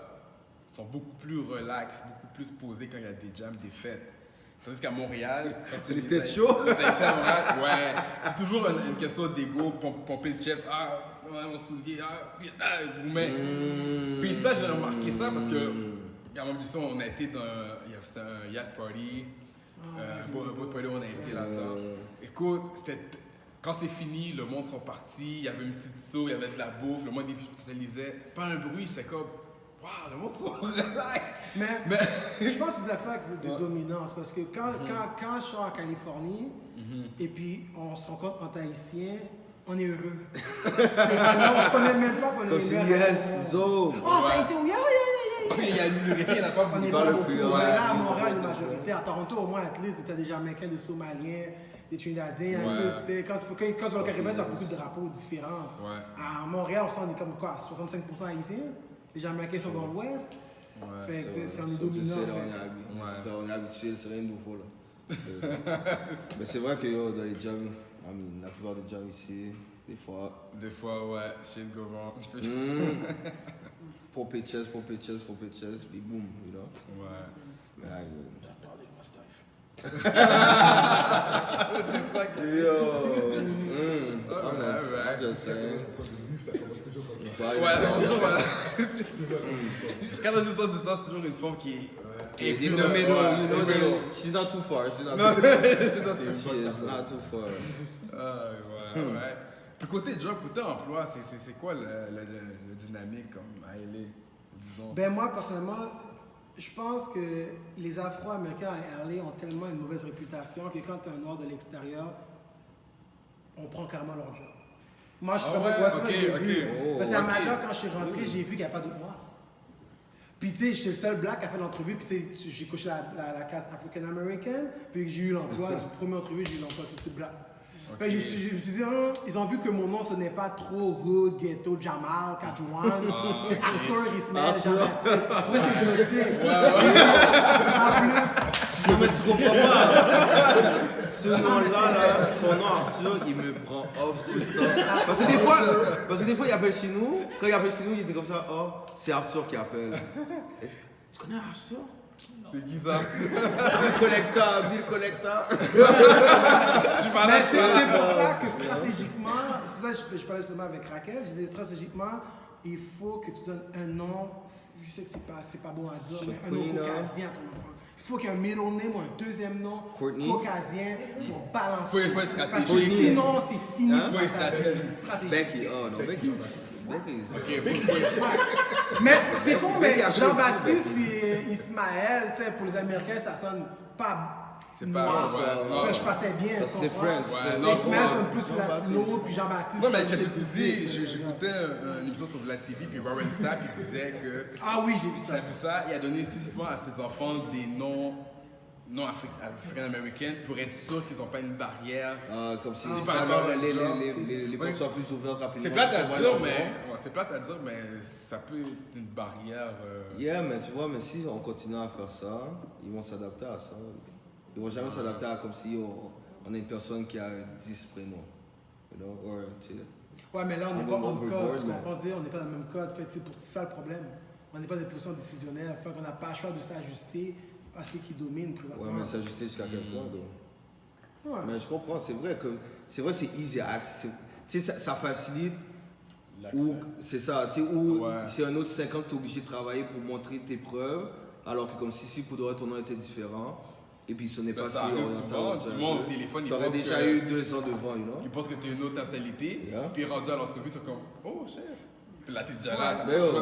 sont beaucoup plus relax, beaucoup plus posés quand il y a des jams, des fêtes. Tandis qu'à Montréal, quand c'est Les les têtes Haï- chaudes. les Haïtiens à Montréal, ouais, c'est toujours une question d'ego, pomper le chest, ah, ouais, mon soulier, gourmet. Puis ça, j'ai remarqué ça parce que, à mon audition, on a été dans c'était un yacht party, un boat party, on a été là-dedans. Écoute, quand c'est fini, le monde sont partis, il y avait une petite soupe, il y avait de la bouffe, le monde spécialisait. Pas un bruit, j'étais comme, waouh, le monde sont relax. Mais je pense que c'est de l'affaire de dominance, parce que quand je suis en Californie, et puis on se rencontre entre Haïtiens, on est heureux. C'est vraiment, on se connaît même pas pour Comme si, yes, zo. Oh, c'est Haïtien, oui, Parce qu'il y a une minorité, il n'y en a pas on beaucoup. est parle pas le beaucoup. plus, Mais ouais, là, à c'est Montréal, ça. une majorité. À Toronto, au moins, at least, t'as des Jamaïcains, des Somaliens, des Trinidadiens, un Ouais. peu, tu sais. Quand tu vas au Caribéen, tu as beaucoup de drapeaux différents. Ouais. À Montréal, on est comme quoi, 65% Haïtiens. Les Jamaïcains sont dans l'Ouest. Ouais. Fait que, tu sais, c'est un Ça, tu dominant. sais, là, fait. c'est ça, on est habitué, c'est rien de nouveau là. Mais c'est vrai que yo, dans les jams, I mean, la plupart des jams ici, des fois, Des fois, ouais, shit go wrong. popper chest, puis boum, you know. Ouais. Mais, I mean, T'as parlé, Mustache. yo, Alright. I'm just saying. Ça, le livre, ça commence toujours comme ça. Ouais, non, toujours, voilà. Quand on dit temps du temps, c'est toujours une forme qui est. It's in the middle, Ouais, you c'est know, middle. she's not too far, she's not Non, too je far. sais She is not too far. Ouais, ouais. Puis côté job, côté emploi, c'est quoi le dynamique comme à LA? disons. Ben moi, personnellement, je pense que les Afro-Américains à LA ont tellement une mauvaise réputation que quand tu es un noir de l'extérieur, on prend carrément leur job. Moi, je suis comme ça que Westbrook, j'ai vu. Parce qu'à Major, quand je suis rentré, j'ai vu qu'il n'y a pas d'autres noirs. Puis tu sais, j'étais le seul black qui a fait l'entrevue, puis tu sais, j'ai coché la case African-American, puis j'ai eu l'emploi, la première entrevue, j'ai eu l'emploi tout de suite black. Fait que je me suis dit, ils ont vu que mon nom, ce n'est pas trop hood, ghetto, Jamal, Kajouan. C'est Arthur, Ismaël, Jean-Baptiste. Après, c'est exotique. En plus, Non, mais tu comprends pas. Ce nom-là, son nom Arthur, il me prend off tout le temps. Parce que des fois, il appelle chez nous. Quand il appelle chez nous, il était comme ça, oh, c'est Arthur qui appelle. Tu connais Arthur? C'est bizarre. Bill Collecta. mais c'est pour ça que stratégiquement, c'est ça que je parlais justement avec Raquel, je disais stratégiquement, il faut que tu donnes un nom, je sais que c'est pas bon à dire, mais un nom caucasien à ton enfant. Il faut qu'il y ait un middle name ou un deuxième nom caucasien pour balancer. Il faut être stratégique. Parce que sinon, c'est fini. Il faut être stratégique. Becky, oh non, Becky. Mais c'est con, mais Jean-Baptiste puis Ismaël, tu sais, pour les Américains, ça sonne pas noir. Ouais, je passais bien. Parce que c'est French. Ismaël sonne plus latino, puis Jean-Baptiste. Non, mais qu'est-ce que tu dis? J'écoutais une émission sur Black TV, puis Warren Sapp, il disait que. Ah oui, j'ai vu ça. T'as vu ça? Il a donné spécifiquement à ses enfants des noms africains-américains pour être sûr qu'ils n'ont pas une barrière. Comme si les portes soient plus ouvertes rapidement. C'est plate à dire, mais ça peut être une barrière. Yeah, mais tu vois, mais si on continue à faire ça, ils vont s'adapter à ça. Ils vont jamais s'adapter à comme si on a une personne qui a 10 prénoms. You know? Ouais, mais là, on n'est pas en overboard, code. Ce mais- qu'on pense dire, on n'est pas dans le même code. Fait que c'est ça le problème. On n'est pas dans des positions décisionnaires. Fait qu'on n'a pas le choix de s'ajuster à celui qui domine présentement. Ouais, mais s'ajuster jusqu'à quel point, donc? Ouais. Mais je comprends, c'est vrai c'est easy access. Tu sais, ça facilite. Ou c'est ça, tu sais, ou c'est un autre 50, tu es obligé de travailler pour montrer tes preuves, alors que comme si pour de vrai ton nom était différent, et puis ce n'est pas si Ça arrive souvent, du monde au téléphone, tu aurais déjà eu 2 ans devant, you know? Ils pensent que tu es une autre nationalité, puis rendu à l'entrevue, ils sont comme, oh shit. Puis là, t'es déjà là. Mais yo,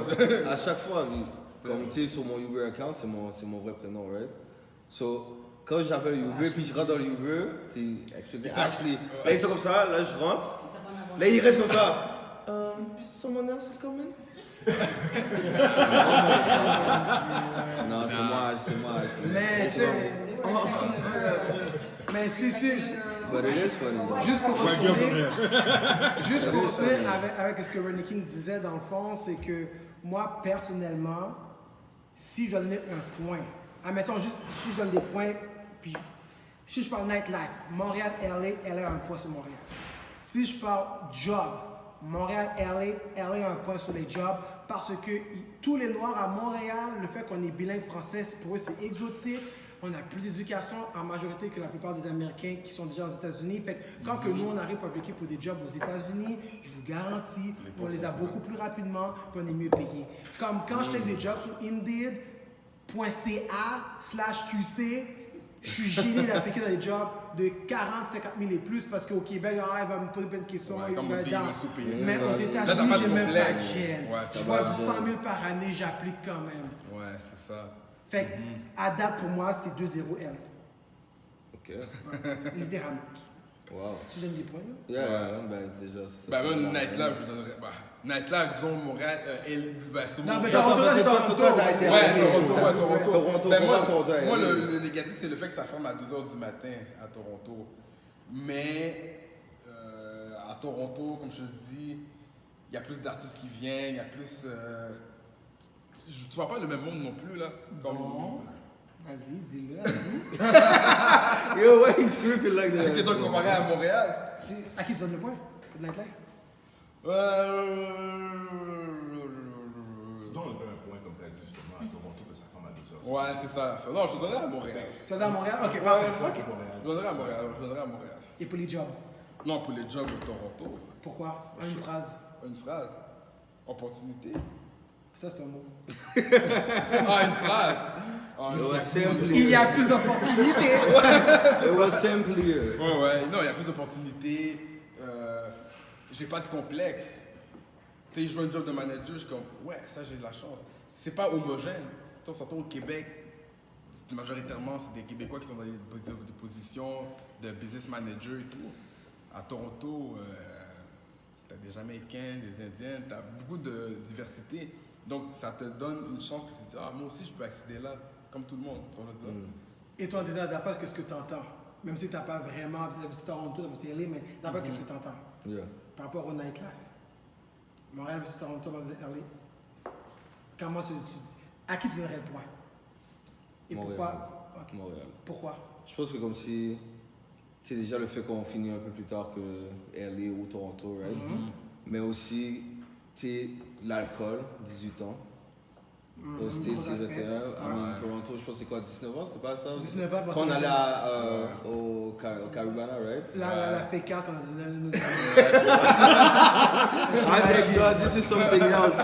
à chaque fois, comme tu sais, sur mon Uber account, c'est mon vrai prénom, right? So, quand j'appelle Uber, puis je rentre dans le Uber, tu expliques Ashley. Là, ils sont comme ça, là, je rentre. Là, ils restent comme ça. Someone else is coming? Non, c'est moi, Ashley. Mais tu sais. Mais c'est. But it is funny, though. Juste pour revenir avec ce que Rodney King disait, dans le fond, c'est que moi, personnellement, si je dois donner un point, admettons juste si je donne des points, puis si je parle nightlife, Montréal, LA a un point sur Montréal. Si je parle job, Montréal, LA a un point sur les jobs parce que tous les Noirs à Montréal, le fait qu'on est bilingue français, pour eux c'est exotique. On a plus d'éducation en majorité que la plupart des Américains qui sont déjà aux États-Unis. Fait que quand que nous, on arrive à appliquer pour des jobs aux États-Unis, je vous garantis, on les a beaucoup plus rapidement et on est mieux payés. Comme quand je check des jobs sur Indeed.ca/QC, je suis gêné d'appliquer dans des jobs de 40, 50 000 et plus parce qu'au Québec, il va me poser plein de questions. Comme on dit, ils veulent sous-payer. Mais aux Là, États-Unis, t'as pas de j'ai même pas de problème. gêne. Ouais, Je ça vois va. du 100 000 par année, j'applique quand même. Ouais, c'est ça. Fait que, à date, pour moi, c'est 2-0 LA. Ok. Littéralement. Wow. Si je donne des points, là. Yeah, ben déjà. ça, Ben, c'est même la- Nightlife, je donnerais. Bah, Nightlife, disons, Montréal, sur Non, mais Attends, Toronto, parce que Toronto. toi, t'as été Ouais, allé. Toronto. Ben, pourquoi Toronto est moi, allé? le négatif, c'est le fait que ça ferme à 2h du matin à Toronto. Mais à Toronto, comme je te dis, il y a plus d'artistes qui viennent, il y a plus. Tu vois pas le même monde non plus, là. Comme... Bon. Vas-y, dis-le. Yo, why he's creeping like that? Ok, donc comparé à Montréal. À qui tu donnes le point pour Nightlife? Sinon, on fait un point, comme tu as dit justement, à Toronto, que ça forme à 2 heures. Ouais, c'est ça. Non, je donnerais à Montréal. Tu vas dans Montréal? Ok, parfait. Ok. Je donnerais à Montréal. Je donnerais à Montréal. Et pour les jobs? Non, pour les jobs de Toronto. Pourquoi? En une phrase. Une phrase. Opportunité. Ça, c'est un mot. Ah, une phrase. Ah, It was simply. Il y a plus d'opportunités. It was simply. Ouais, non, il y a plus d'opportunités. J'ai pas de complexe. Tu sais, je joue un job de manager, je suis comme, ouais, ça j'ai de la chance. C'est pas homogène. Tu sais, surtout au Québec, majoritairement, c'est des Québécois qui sont dans des positions de business manager et tout. À Toronto, t'as des Jamaïcains, des Indiens, t'as beaucoup de diversité. Donc, ça te donne une chance que tu te dis, ah, moi aussi, je peux accéder là, comme tout le monde. Tu vois ce que je veux dire? Et toi, t'es d'après ce que tu entends. Même si tu n'as pas vraiment visité Toronto, tu as visité LA, mais d'après qu'est-ce que tu entends Yeah. par rapport au nightlife. Montréal visite Toronto, LA. Comment à qui tu donnerais le point? Et Montréal. pourquoi? Ok. Montréal. Pourquoi? Je pense que comme si, c'est déjà le fait qu'on finit un peu plus tard que LA ou Toronto, right? Mais aussi, tu sais, l'alcool, 18 ans. Au States, gros c'est aspect. 21. Ouais. Toronto, je pense que c'est quoi, 19 ans, c'était pas ça? 19 ans, parce Quand on que- allait au Caribana, right? La P4, on a dit, nous Anecdote, this is something else.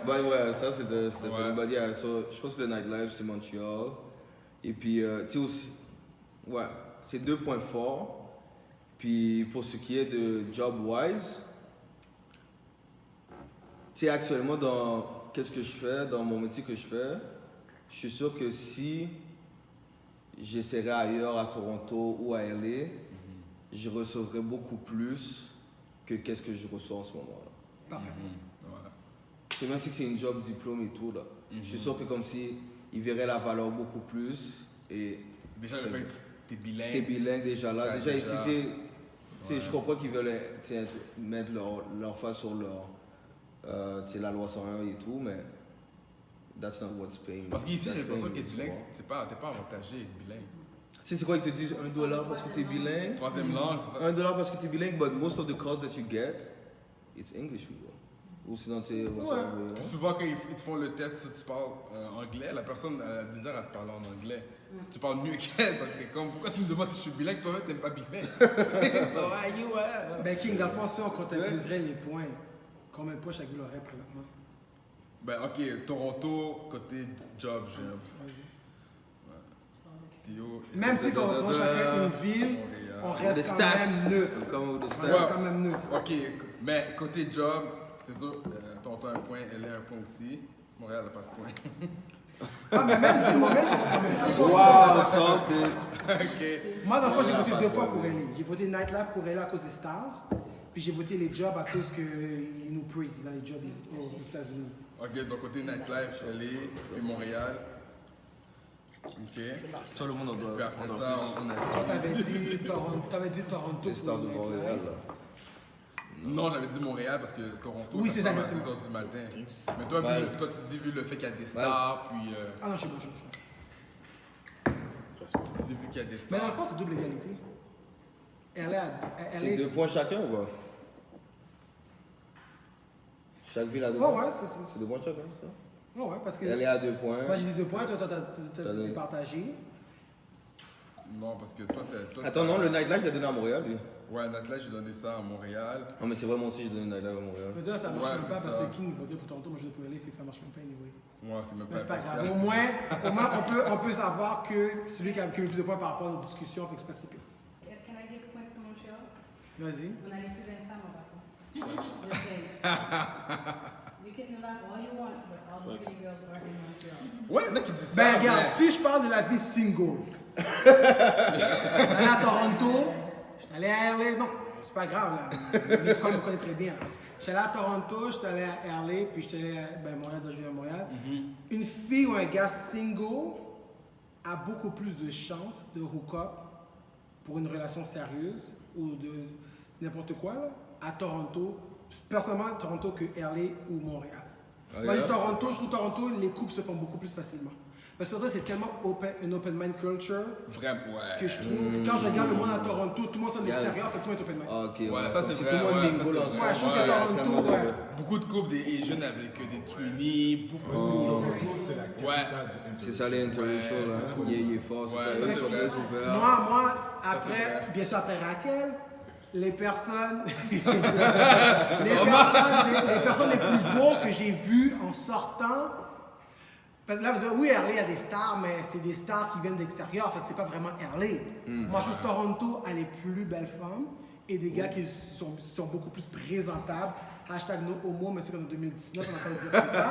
But ouais, ça c'était funny. Ouais. But yeah, so, je pense que le nightlife, c'est Montréal. Et puis, tu sais aussi, ouais, c'est 2 points forts. Puis pour ce qui est de job-wise, tu sais, actuellement, dans qu'est-ce que je fais, dans mon métier que je fais, je suis sûr que si j'essaierais ailleurs, à Toronto ou à LA, je recevrais beaucoup plus que qu'est-ce que je reçois en ce moment-là. Parfait. Voilà. C'est même si c'est une job diplôme et tout, là. Je suis sûr que comme si ils verraient la valeur beaucoup plus et Déjà, le fait que t'es bilingue. t'es bilingue déjà là. Ouais, déjà ici, déjà. tu sais, je comprends qu'ils veulent tu sais, mettre leur face sur leur, tu sais, la loi 101 et tout, mais that's not what's paying. Parce qu'ici, j'ai That's l'impression paying qu'être me, bilingue, tu vois. t'es pas avantagé d'être bilingue. Tu sais, c'est quoi, ils te disent $1 parce que t'es bilingue? Troisième langue, c'est ça? $1 parce que t'es bilingue, but most of the calls that you get, it's English people. Ou sinon, tu sais, what's Ouais. up, Puis souvent, quand ils te font le test, si tu parles anglais, la personne a bizarre à te parler en anglais. Tu parles mieux qu'elle, parce que t'es comme, pourquoi tu me demandes si je suis bilingue, toi t'es pas bilingue. So, why you are? Ben, King, dans le fond, si on comptabiliserait les points, combien de points chaque ville aurait présentement? Ben, ok, Toronto, côté job, j'ai un Vas-y. Théo. Même si quand on prend chacun une ville, on Montréal. The reste quand stats. même neutre. Come with the On stats. reste quand même neutre. Ok, mais côté job, c'est sûr, Toronto a un point, elle a un point aussi. Montréal n'a pas de point. Ah, mais même si moi-même, c'est quand même. Wow, salted. Ok. Moi, dans le fond, j'ai Ouais, voté pas 2 de fois point, pour oui. elle. J'ai voté Nightlife pour elle à cause des stars. Puis j'ai voté les jobs à cause qu'ils nous praisent dans les jobs aux États-Unis. Ok, donc côté nightlife, LA, puis Montréal. Ok. Tout le monde en doit. Puis après ça, on a. Toi, t'avais dit Toronto. Les stars de pour Montréal, Nightlife. là. Non, j'avais dit Montréal parce que Toronto, Oui, c'est ça, ferme à exactement. 2h du matin. Mais toi, Ouais. toi, tu dis vu le fait qu'il y a des stars, puis. Ah non, je suis bon, je suis bon. Tu dis vu qu'il y a des Mais dans le stars. fond, c'est double égalité. Elle C'est est. 2 points chacun ou quoi? Chaque ville a 2 Ouais, points? ouais, C'est 2 points chacun, ça? Ouais, parce que. Elle est à 2 points. Moi, j'ai dit 2 points, toi, t'as donné. départagé. Non, parce que toi, toi, Attends, non, le nightlife, il a donné à Montréal, lui. Ouais, nightlife, j'ai donné ça à Montréal. Non, mais c'est vrai, moi aussi, j'ai donné le nightlife à Montréal. Mais là, ça marche Ouais, même pas c'est parce ça. que King votait pour Toronto, moi je votais pour LA, fait que ça marche même pas anyway. Moi, c'est même Mais pas c'est pas grave. impartial. Au moins on peut savoir que celui qui a eu le plus de points par rapport à nos discussions, fait que c'est pas si pire. Can I give points for Montreal? Vas-y. On a les plus belles femmes en passant. Just saying. You can laugh all you want, but all the pretty girls are in Montreal. Ouais, il y en a qui disent ça. Ben, regarde, mais- si je parle de la vie single, j'étais allé à Toronto, j'étais allé à LA, non, c'est pas grave, là. Mais c'est quoi, me connaît très bien. J'étais allé à Toronto, j'étais allé à LA, puis j'étais allé à Montréal, je viens à Montréal. Une fille ou un gars single a beaucoup plus de chances de hook up pour une relation sérieuse ou de n'importe quoi, là, à Toronto, personnellement Toronto que LA ou Montréal. Moi, je dis Toronto, je trouve Toronto, les couples se font beaucoup plus facilement. Parce que Toronto, c'est tellement une open mind culture Vraiment, ouais. que je trouve, quand je regarde le monde à Toronto, tout le monde sort de l'extérieur, fait que tout le monde est open mind. Ah, ok, Ouais, ça, Comme c'est si vrai, tout le monde ouais, mingle ça, ensemble. c'est Ouais, je trouve que Ouais, Toronto, tellement de- ouais. Beaucoup de couples des jeunes avec des twinnies, beaucoup. Toronto, c'est la capitale Ouais. du interracial. C'est ça les interracial, Ouais, hein. c'est Il est fort, c'est Ouais, ça, ça, ils c'est sont vrai. très ouverts. Moi, c'est après, vrai. bien sûr, après Raquel, les personnes, les personnes les plus beaux que j'ai vues en sortant, parce que là, vous dites, oui, LA, il y a des stars, mais c'est des stars qui viennent de l'extérieur, fait que c'est pas vraiment LA. Moi, je trouve que Toronto a les plus belles femmes et des gars qui sont beaucoup plus présentables Hashtag no homo, mais c'est comme en 2019, on a pas le dire comme ça.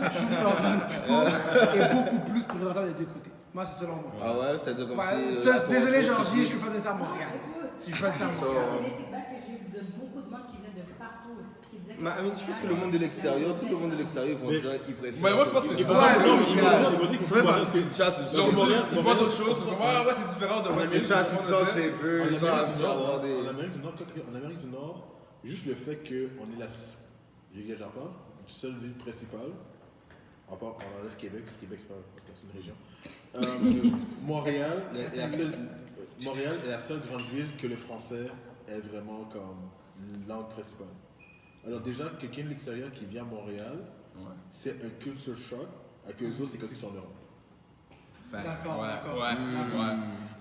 Je trouve Toronto est beaucoup plus présentable des deux côtés. Moi, c'est selon moi. Ah ouais, c'est-à-dire comme Ouais, si... désolé, Georgie, je ne peux pas dire ça à Montréal. Si je peux dire ça à C'est Montréal. les feedbacks que j'ai eu de beaucoup de monde qui venaient de partout, qui disaient que. Mais je pense que le monde de l'extérieur, tout le monde de l'extérieur, ils vont dire qu'ils préfèrent... Ouais, moi, je pense que c'est Ouais, pas- non, non, c'est vrai parce que tu as tout ça. Donc, ils voient d'autres choses. Ouais, c'est différent de C'est ça, c'est différent de flavor, En c'est ça, Amérique tu du vas avoir Nord, des... en Amérique du Nord, en Amérique du Nord, juste le fait qu'on est la, j'exagère pas, seule ville principale, à part on enlève Québec c'est pas, c'est une région. Montréal est la seule grande ville que le français est vraiment comme langue principale. Alors déjà, quelqu'un de l'extérieur qui vient à Montréal, c'est un culture shock, avec eux autres, c'est comme s'ils sont en Europe. D'accord, Ouais, d'accord. ouais.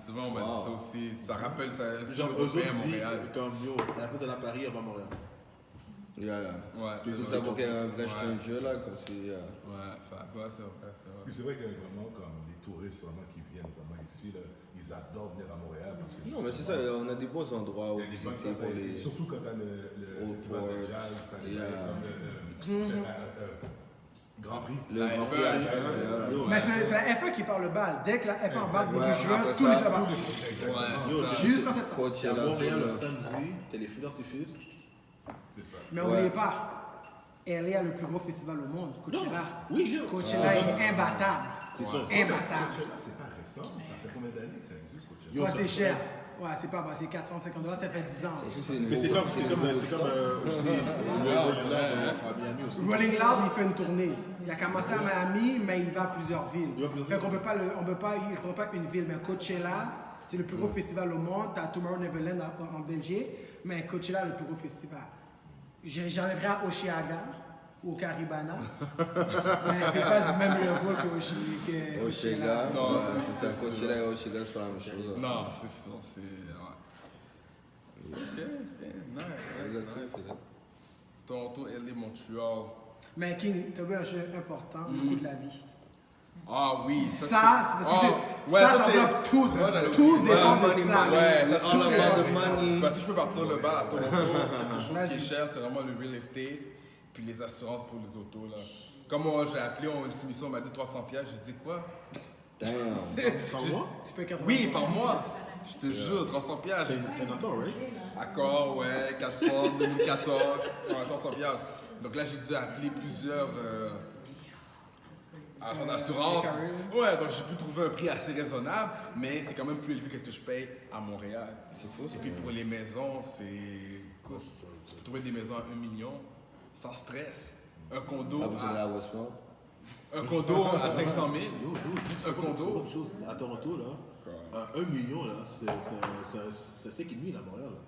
C'est vrai, on m'a dit ça aussi. Ça rappelle ça. Genre, eux autres à disent Montréal. comme yo, à la place d'aller à Paris, on va à Montréal. Ouais, Puis c'est vrai. ça pour qu'il y ait un vrai Ouais. stranger là, comme si... Ouais, c'est vrai, c'est vrai. Puis c'est vrai que vraiment, comme les touristes vraiment qui viennent vraiment ici, là, ils adorent venir à Montréal parce que... Non, mais c'est ça, on a des bons endroits où Il y a des bonnes visiter places, pour les... surtout quand t'as le Old festival de Port, jazz, t'as les yeah. Grand Prix. Le La Grand F1, Prix, la la F1, voilà. Mais c'est la F1 qui parle le bal. Dès que la F1 embarque début Ouais, juin, après tous les ça, feux embarquent. Ouais, ça. Jusqu'en septembre. À Coachella, Montréal, tout le là. samedi, t'as les feux d'artifice. C'est ça. Mais Ouais. n'oubliez pas, LA a le plus gros festival au monde, Coachella. Oui, Coachella est imbattable. c'est ça. Imbattable. Coachella, c'est pas récent, ça fait combien d'années que ça existe, Coachella? Yo, Ouais, ça- c'est cher. Ouais, c'est pas, bah, c'est 450 $, ça fait 10 ans. Ça, c'est Mais c'est nouveau. comme aussi le Rolling Loud à Miami aussi. Rolling Loud, il fait une tournée. Il a commencé à Miami, mais il va à plusieurs villes. Il va à plusieurs Fait qu'on peut pas, il ne pas une ville, mais Coachella, c'est le plus gros festival au monde. T'as Tomorrow Neverland en Belgique, mais Coachella, le plus gros festival. J'enlèverais à Oshiaga ou au Caribana, mais c'est pas du même level que Coachella, Coachella. Non, c'est ça, Coachella et Coachella, c'est pas la même chose. Non, c'est sûr, c'est. Ouais. Ok, nice, nice. Toronto, LA, Montréal. Mais King, t'as vu un jeu important, le coût de la vie. Ah oui, Ça, c'est- ça c'est- enveloppe tout. Ouais, j'allais Tout oublier dépend ça. de ça. Ouais, ça, All tout about dépend the de ça. money. Bah, si je peux partir le bal à Toronto, parce que je trouve Vas-y. qu'il est cher, c'est vraiment le real estate, puis les assurances pour les autos. Là. Comme moi, j'ai appelé, une soumission, on m'a dit 300$, j'ai dit quoi? Damn. Par mois? Tu peux 80. Oui, par mois! Je te jure, 300$. T'as un accord, right? Accord, ouais, 4 fois, 2014, ouais, 300$. Donc là, j'ai dû appeler plusieurs agents d'assurance. Ouais, donc j'ai pu trouver un prix assez raisonnable, mais c'est quand même plus élevé que ce que je paye à Montréal. C'est fou, Et puis pour les maisons, c'est. Écoute, tu peux trouver des maisons à 1 million sans stress. Un condo, Ah, vous allez à Westmount? un condo à 500 000. Yo, Juste un c'est pas condo. quelque chose. À Toronto, là, 1 million, là, c'est 5,5 à Montréal. Là.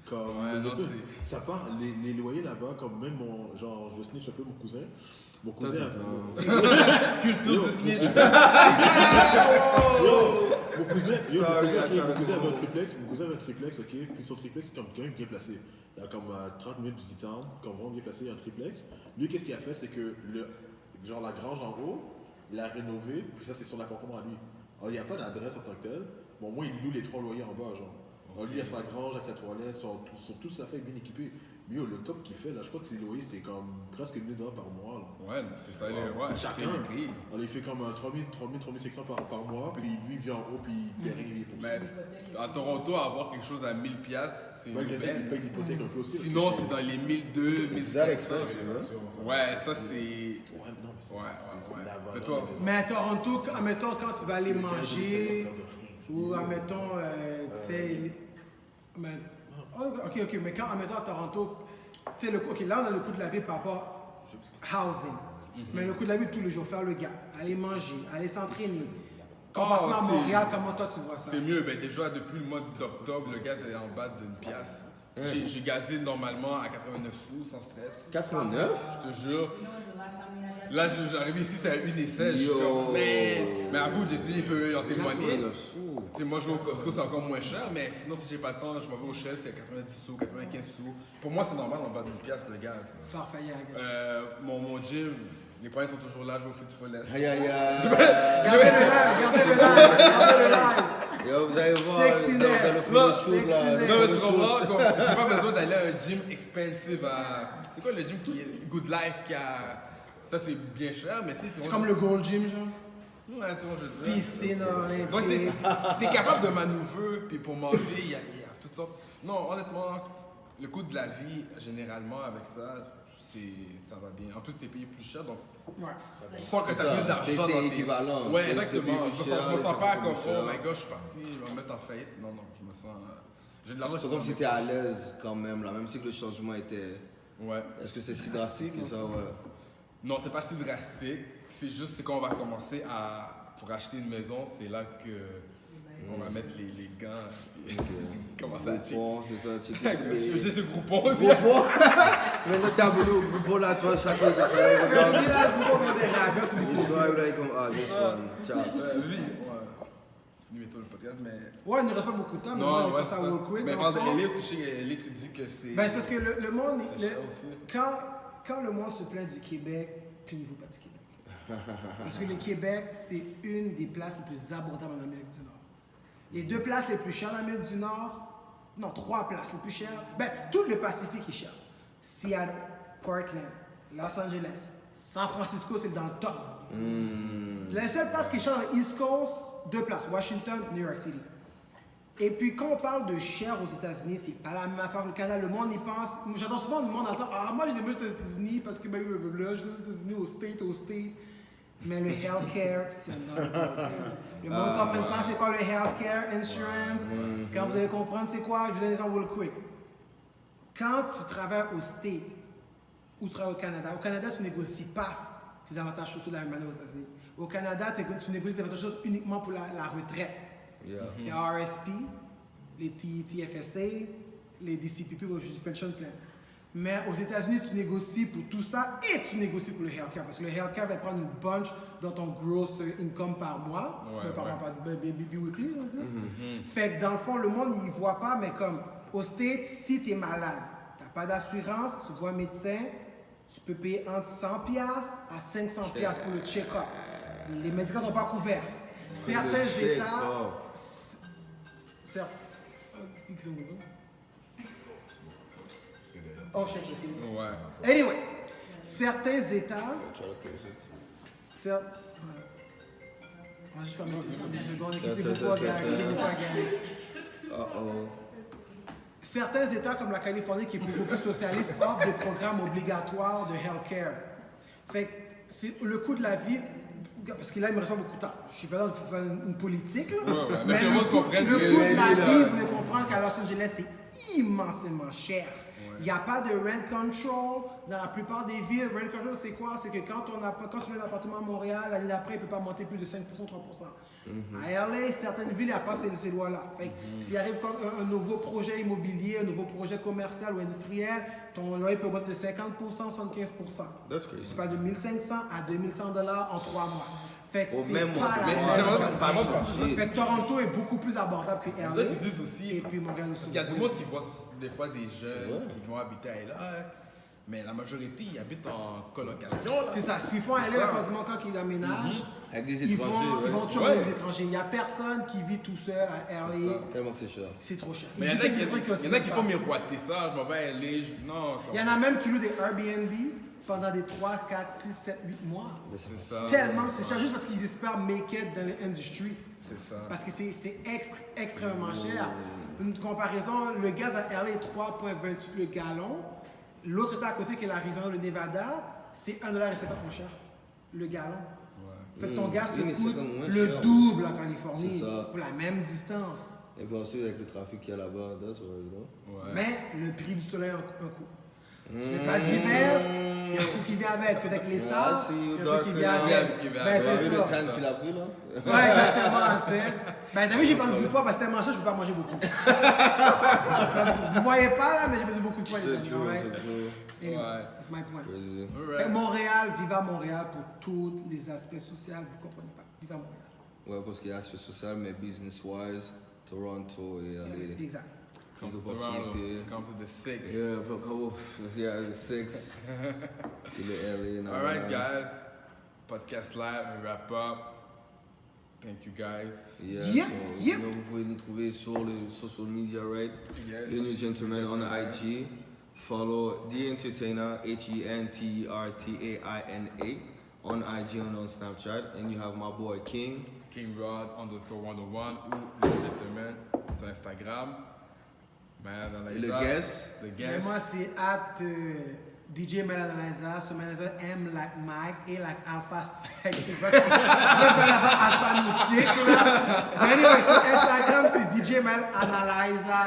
Comme, Ouais, non, c'est- ça part, les loyers là-bas, comme même mon, genre, je snitch un peu mon cousin. Mon cousin, Culture du snitch. mon cousin, Sorry, mon cousin I tried to avait un go. triplex, ok, puis son triplex est quand même bien placé. Il y a comme 30 minutes du town, comme vraiment bien placé, il y a un triplex. Lui, qu'est-ce qu'il a fait, c'est que genre la grange en haut, il a rénové, puis ça c'est son appartement à lui. Alors il n'y a pas d'adresse en tant que tel, mais au moins il loue les 3 loyers en bas, genre. Alors lui il a sa grange avec sa toilette, sont tous sa fait bien équipés. Mais yo, le cop qu'il fait là, je crois que ses loyers c'est comme presque 1 000 $ par mois là. Ouais, c'est ça, ouais, Chacun. c'est les prix. Alors il fait comme 3 000, 500 par mois, puis lui il vient en haut, puis il paie rien pour ça. Mais à Toronto, avoir quelque chose à 1000$, c'est une Malgré ça, il aubaine. paye l'hypothèque un peu aussi. là. Sinon, c'est dans les 1200, That 1500. expensive, hein? Ouais, ça c'est. Ouais, non, mais c'est Ouais. la valeur Mais toi- des maisons. Mais à Toronto, admettons, quand tu vas aller Le gars, il dit, manger, ça vaut rien. ou admettons, tu sais, mais- ok, mais quand, admettons, à Toronto, tu sais, ok, là, on a le coût de la vie par rapport housing. Mais le coût de la vie tous les jours, faire le gars, aller manger, aller s'entraîner. Comparativement à c'est- Montréal, comment toi tu vois ça? C'est mieux, ben déjà depuis le mois d'octobre, le gaz est en bas d'une pièce. J'ai gazé normalement à 89 sous sans stress. 89? Je te jure. You know, the last time we had that- Là, j'arrive ici, c'est à 1,16. Je suis Yo. comme, mais avoue, Jesse, il peut en témoigner. 89 sous. Tu sais, moi, je vais au Costco, c'est encore moins cher, mais sinon, si j'ai pas le temps, je m'en vais au Shell, c'est à 90 sous, 95 sous. Pour moi, c'est normal en bas d'une pièce, le gaz. Parfait, yeah, I get you. Mon gym, les points sont toujours là, je vais au Fitfulness. Aïe aïe aïe. Gardez le live, gardez le live, gardez le live. Yo, vous allez voir. Sexiness. dans le Sexiness. shoot, là, Non, mais dans tu le shoot. comprends, comme, j'ai pas besoin d'aller à un gym expensive à. C'est quoi le gym qui est Good Life qui a. Ça, c'est bien cher, mais tu sais. C'est comme le Gold Gym, genre. Ouais, tu vois, je veux dire. Piscine Donc, olympique. t'es capable de manœuvrer, puis pour manger, il y a toutes sortes. Non, honnêtement, le coût de la vie, généralement, avec ça, ça va bien. En plus, t'es payé plus cher, donc Ouais. tu sens que C'est t'as plus ça, d'argent. c'est dans tes- équivalent. Ouais, T'es exactement. payé Je plus me cher, sens les pas choses comme, plus oh chères. my god, je suis parti, je vais me mettre en faillite. Non, non, je me sens. J'ai de l'argent. C'est comme si t'es à l'aise quand même, là, même si que le changement était. Ouais. Est-ce que c'était si drastique que ça, ouais? Non, c'est pas si drastique. C'est juste c'est quand on va commencer à. Pour acheter une maison, c'est là que. On va mettre les gants. Et commencer à checker. Groupon, c'est ça, checker tous les. J'ai ce groupon aussi. Groupon! Mais le tableau, groupon là, tu vois, chaque fois que tu vas regarder. Regardez là, vous voyez des rabais sur Le beaucoup. soir, là, il est comme, ah, this one, ciao. Lui, ouais. Fini bientôt le podcast, mais. Ouais, il ne reste pas beaucoup de temps, mais Non, moi, on ouais, fait ça c'est real quick. Mais dans parle le de fond. LA, tu sais, LA, tu dis que c'est. Ben, c'est parce que le monde, c'est cher aussi. quand le monde se plaint du Québec, plaignez-vous pas du Québec. Parce que le Québec, c'est une des places les plus abordables en Amérique du Nord. Les 2 places les plus chères en Amérique du Nord, non, 3 places les plus chères, ben, tout le Pacifique est cher. Seattle, Portland, Los Angeles, San Francisco, c'est dans le top. La seule place qui est chère dans l'East Coast, 2 places, Washington, New York City. Et puis, quand on parle de cher aux États-Unis, c'est pas la même affaire que le Canada. Le monde y pense. J'entends souvent le monde entend, ah, moi, j'ai des aux États-Unis parce que, blablabla, j'ai des aux États-Unis, au state. Mais le healthcare, c'est un autre problème. Le monde ne comprend pas c'est quoi le healthcare insurance. Quand vous allez comprendre c'est quoi, je vous donne un exemple real quick. Quand tu travailles au state ou tu travailles au Canada, tu ne négocies pas tes avantages sociaux de la même manière aux États-Unis. Au Canada, tu négocies tes avantages sociaux uniquement pour la retraite. Yeah. Les RSP, les TFSA, les DCPP, les pension plan. Mais aux États-Unis, tu négocies pour tout ça et tu négocies pour le healthcare. Parce que le healthcare va prendre une bunch dans ton gross income par mois. Ouais, par ouais. mois, pas bi-weekly, on va dire. Fait que dans le fond, le monde, il ne voit pas, mais comme au States, si tu es malade, tu n'as pas d'assurance, tu vois un médecin, tu peux payer entre 100$ à 500$ pour le check-up. Les médicaments ne sont pas couverts. Certains États. Certes. Oh, je sais pas. Ouais. Anyway, certains États. Certes. On va juste fermer le téléphone 10 secondes. Écoutez-vous pas, guys. Uh-oh. Certains États comme la Californie, qui est beaucoup plus socialiste, offrent des programmes obligatoires de healthcare. Fait que c'est le coût de la vie. Parce que là, il me reste pas beaucoup de temps. Je suis pas là pour faire une politique, là. Ouais, Mais que le le monde coût comprenne de que- la vie, vous devez comprendre qu'à Los Angeles, c'est immensément cher. Il n'y a pas de rent control. Dans la plupart des villes, rent control, c'est quoi? C'est que quand tu veux un appartement à Montréal, l'année d'après, il ne peut pas monter plus de 5%, 3%. À LA, certaines villes, il n'y a pas ces lois-là. Fait que s'il arrive un nouveau projet immobilier, un nouveau projet commercial ou industriel, ton loyer peut monter de 50%, 75%. That's crazy. Tu parles de 1500 à 2100$ en 3 mois. Fait que Au c'est même mois, pas mais la j'aimerais même pas chose. changer. Fait que Toronto est beaucoup plus abordable que C'est ça LA. qu'ils disent aussi. Et puis Montréal aussi. Il y a du monde qui voit des fois des C'est jeunes vrai. qui vont habiter à LA, mais la majorité, ils habitent en colocation. Là. C'est ça. S'ils font aller ça. pas du moment quand ils déménagent, Avec des ils étrangers, vont ouais. toujours Ouais. des étrangers. Il n'y a personne qui vit tout seul à C'est LA. ça, tellement que c'est cher. C'est trop cher. Mais il y en a Évitez des trucs que c'est il y en a qui pas. font miroiter ça. Je m'en vais à LA. Non, Il y en a même qui louent des Airbnb pendant des 3, 4, 6, 7, 8 mois. Mais c'est C'est ça. Tellement que c'est cher, juste parce qu'ils espèrent make it dans l'industrie. C'est ça. Parce que c'est extrêmement cher. Une comparaison, le gaz à LA est 3,28 le gallon. L'autre état à côté, qui est l'Arizona, le Nevada, c'est 1,50$ moins cher, le gallon. Fait que ton gaz te Oui, mais c'est coûte comme moins le cher. double en Californie C'est ça. pour la même distance. Et puis ensuite, avec le trafic qu'il y a là-bas, that's right, no? Ouais. Mais le prix du soleil a un coût. Tu n'es pas d'hiver, il y a un coût qui vient avec. Tu es avec les stars, see il you, y a un coût qui vient dark avec. qui vient Ben avec. c'est T'as vu ça. le temps qu'il a pris, là? Ouais, exactement, tu sais. Ben, t'as vu, j'ai perdu du poids parce que c'était tellement cher, je peux pas manger beaucoup. Comme, vous voyez pas là, mais j'ai perdu beaucoup de poids, les C'est amis, true, right? c'est true. Anyway, Ouais. that's my point. Crazy. Fait que Montréal, viva Montréal pour tous les aspects sociaux, vous comprenez pas. Viva Montréal. Ouais, parce qu'il y a l'aspect social, mais business-wise, Toronto et les Exact. Come to Toronto. opportunités. Come to the six. Yeah, but yeah, the 6. Puis le LA. Alright, guys. Podcast live, we wrap up. Thank you guys. Yeah, Yep, so, yep. you know, vous pouvez nous trouver sur les social media, right? Yes. The New Gentleman on the IG. Follow The Entertainer, HENTERTAINA, on IG and on Snapchat. And you have my boy King. King Rod _101 ou le gentleman sur Instagram. Man, Et le guest. Le Mais guest. moi, c'est DJ Melanalyza. So Melanalyza M like Mike, A like Alpha. Je vais pas alphanoutique, là. Mais anyway, sur Instagram, c'est DJ Melanalyza.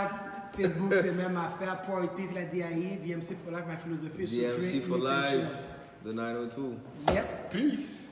Facebook, c'est même affaire. Priorité, la DAI. DMC for Life, ma philosophie. DMC for Life. The 902. Yep. Peace.